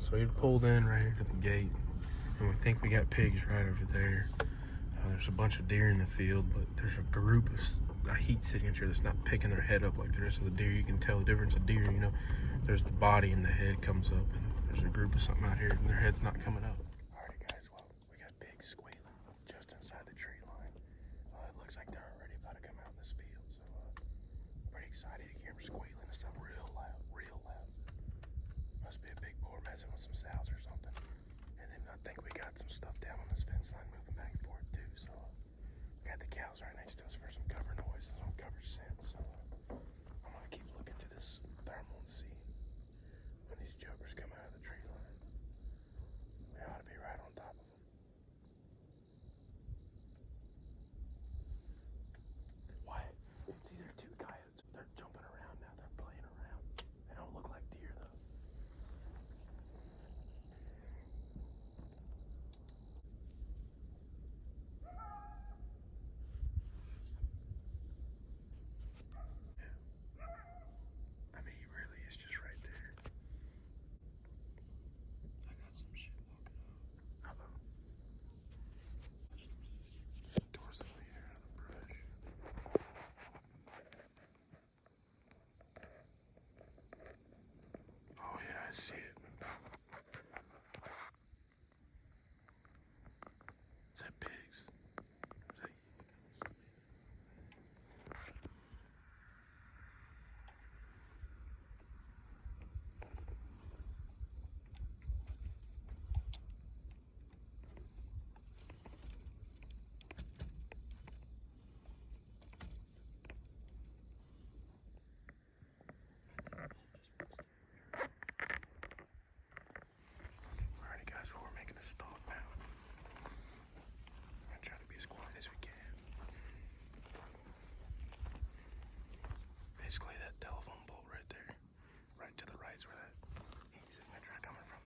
So we pulled in right here to the gate, and we think we got pigs right over there. There's a bunch of deer in the field, but there's a group of a heat signature that's not picking their head up like the rest of the deer. You can tell the difference of deer, you know. There's the body and the head comes up, and there's a group of something out here, and their head's not coming up. Alrighty guys, well, we got pigs squealing just inside the tree line. It looks like they're already about to come out in this field, so pretty excited to hear them squealing and stuff real loud, real loud. Must be a big boar messing with some sows or something. And then I think we got some stuff down on this fence line moving back and forth too, so we got the cows right next to us for some cover noises on cover scent, so I'm gonna keep looking to this thermal and see when these jokers come out of the tree line. We ought to be right on top of them. Wyatt, it's either two coyotes. They're jumping around now. They're playing around. They don't look like deer though. I mean, he really is just right there. I got some shit walking up. Uh-oh. Doors over here out of the brush. Oh yeah, I see it. Is that pigs? Is that... Alrighty guys, well, we're making a stalk now. I'm gonna try to be as quiet as we can. Basically that telephone pole right there. Right to the right is where that heat signature is coming from.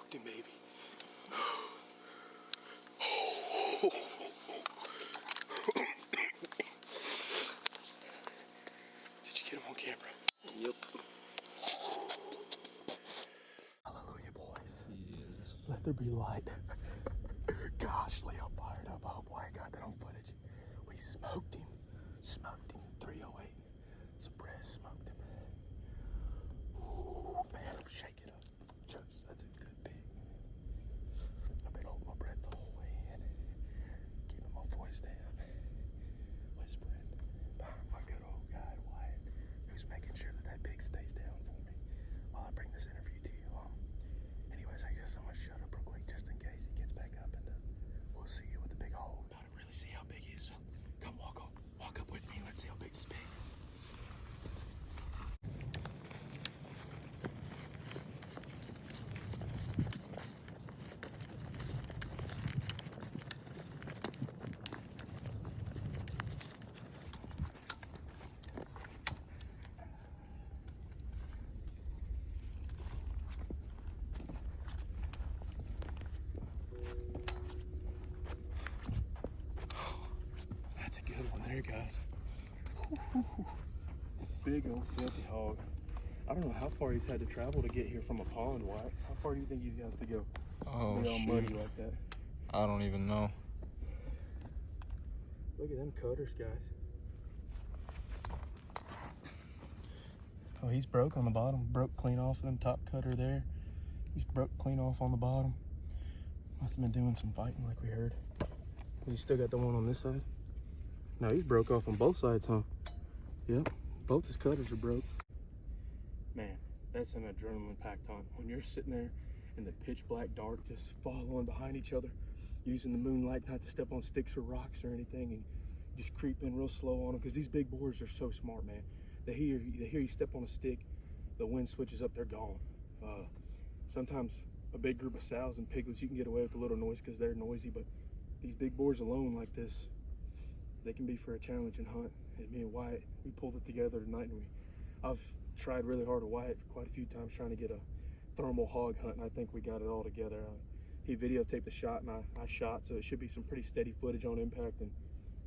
smoked him, baby. Did you get him on camera? Yep. Hallelujah, boys. Yes. Let there be light. Gosh, Leo fired up. I hope Wyatt got that on footage. We smoked him. Smoked him. 308. Suppress smoked him. Ooh, man, I'm shaking up. Just, that's a good pig. I've been holding my breath the whole way in. Keeping my voice down. Whispering behind my good old guy, Wyatt, who's making sure that that pig stays down for me while I bring this interview to you. Anyways, I guess I'm gonna shut up real quick just in case he gets back up, and we'll see you with the big hole. About to really see how big he is. So come walk up with me. Let's see how big this pig is. That's a good one there, guys. Big old filthy hog. I don't know how far he's had to travel to get here from a pond, Wyatt. How far do you think he's got to go? Oh, be all muddy like that. I don't even know. Look at them cutters, guys. Oh, he's broke on the bottom. Broke clean off of them top cutter there. He's broke clean off on the bottom. Must have been doing some fighting like we heard. Has he still got the one on this side? No, he's broke off on both sides, huh? Yep, both his cutters are broke. Man, that's an adrenaline-packed hunt. When you're sitting there in the pitch black dark, just following behind each other, using the moonlight not to step on sticks or rocks or anything, and just creep in real slow on them, because these big boars are so smart, man. They hear you step on a stick, the wind switches up, they're gone. Sometimes a big group of sows and piglets, you can get away with a little noise because they're noisy, but these big boars alone like this, they can be for a challenging hunt. And me and Wyatt, we pulled it together tonight, and I've tried really hard with Wyatt quite a few times trying to get a thermal hog hunt, and I think we got it all together. He videotaped the shot, and I shot, so it should be some pretty steady footage on impact. And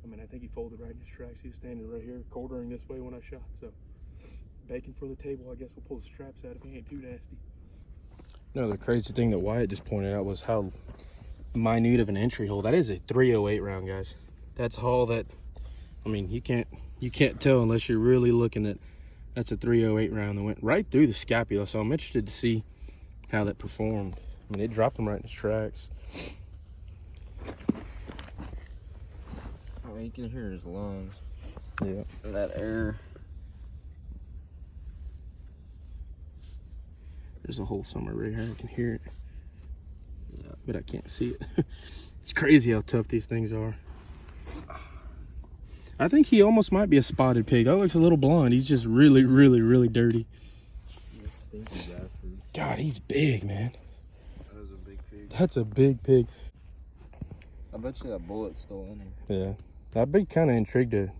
I mean, I think he folded right in his tracks. He was standing right here, quartering this way when I shot. So bacon for the table. I guess we'll pull the straps out if he ain't too nasty. No, the crazy thing that Wyatt just pointed out was how minute of an entry hole. That is a 308 round, guys. That's all that, I mean, you can't tell unless you're really looking at, that's a 308 round that went right through the scapula. So I'm interested to see how that performed. I mean, it dropped him right in his tracks. Oh, you can hear his lungs. Yeah. That air. There's a hole somewhere right here. I can hear it. Yeah, but I can't see it. It's crazy how tough these things are. I think he almost might be a spotted pig. That looks a little blonde. He's just really, really, really dirty. God, he's big, man. That was a big pig. That's a big pig. I bet you that bullet's still in him. Yeah. I'd be kind of intrigued to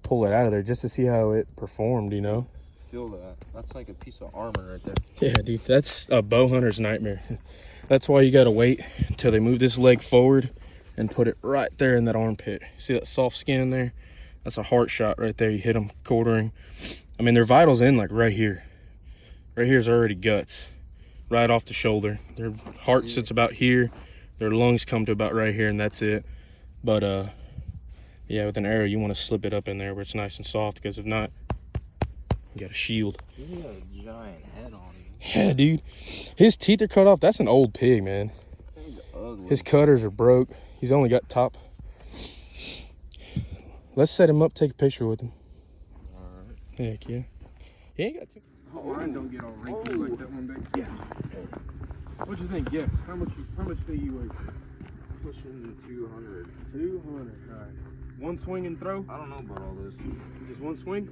pull it out of there just to see how it performed, you know? Feel that. That's like a piece of armor right there. Yeah, dude. That's a bow hunter's nightmare. That's why you got to wait until they move this leg forward and put it right there in that armpit. See that soft skin there? That's a heart shot right there. You hit them quartering. I mean, their vitals in like right here. Right here is already guts. Right off the shoulder. Their heart sits about here. Their lungs come to about right here, and that's it. But yeah, with an arrow, you want to slip it up in there where it's nice and soft, because if not, you got a shield. He's got a giant head on him. Yeah, dude. His teeth are cut off. That's an old pig, man. He's ugly. His cutters are broke. He's only got top. Let's set him up, take a picture with him. Alright. Heck yeah. He ain't got to. Oh, mine don't get all wrinkly like that one, big. Yeah. What'd you think? Yes. How much do you weigh? Pushing 200. 200. All right. One swing and throw? I don't know about all this. Just one swing?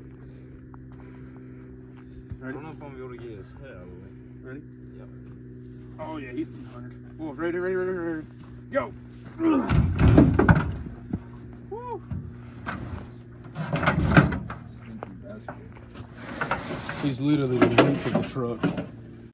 I don't know if I'm gonna be able to get his head out of the way. Ready? Yep. Oh yeah, he's 200. Oh, ready. Go! Woo! Stinky bastard. He's literally the length of the truck.